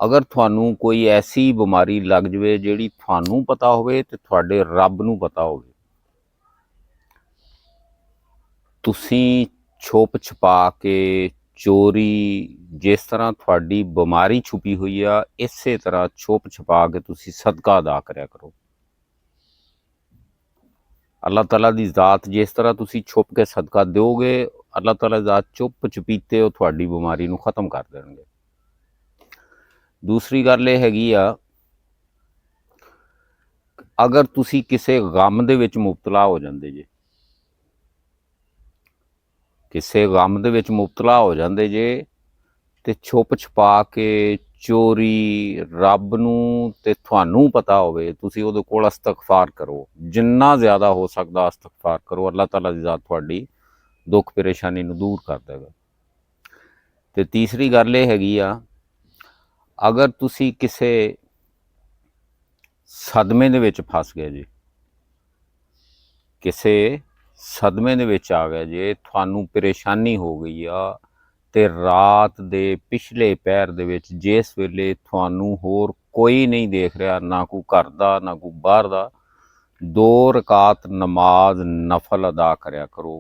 अगर थानू कोई ऐसी बीमारी लग जाए जिहड़ी थानू पता होवे ते तुहाडे रब नू पता होवे, तुसीं छुप छुपा के चोरी जिस तरह तुहाडी बीमारी छुपी हुई आ इसे तरह छुप छुपा के तुसीं सदका अदा करिया करो। अल्लाह ताला दी ज़ात जिस तरह तुसीं छुप के सदका दोगे, अल्लाह ताला दी ज़ात चुप चपीते वो तुहाडी बीमारी नू खत्म कर देणगे। दूसरी गल ये हैगी आ, अगर तुसीं किसी गम दे विच मुबतला हो जांदे जे, किसी गम दे विच मुबतला हो जांदे जे ते छुप छुपा के चोरी रब नू ते तुहानू पता होवे तुसीं उहदे कोल इस्तगफार करो, जिन्ना ज़्यादा हो सकदा इस्तगफार करो, अल्लाह ताला दी ज़ात तुहाडी दुख परेशानी नू दूर कर देगा। ते तीसरी गल ये हैगी आ, अगर तुसीं किसी सदमे दे विच फस गए जे, किसी सदमे दे विच आ गए जे, तुहानू परेशानी हो गई आ ते रात दे पिछले पहर दे विच जिस वेले तुहानू होर कोई नहीं देख रहा, ना कोई घर दा ना कोई बाहर दा, 2 रकात नमाज नफल अदा करया करो,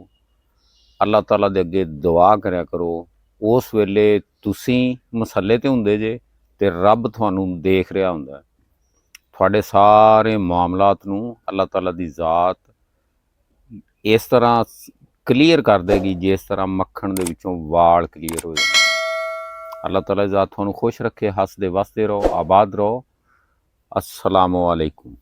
अल्लाह ताला दे अगे दुआ करया करो। उस वेले तुसीं मसले ते हुंदे जे ते रब तुहानू देख रहा हुंदा, तुहाडे सारे मामलात नू अल्लाह ताला दी ज़ात इस तरह क्लीयर कर देगी जिस तरह मक्खन दे विचों वाल क्लीयर हो जाए। अल्लाह ताला दी ज़ात तुहानू खुश रखे, हसदे वसदे रहो, आबाद रहो। अस्सलामु अलैकुम।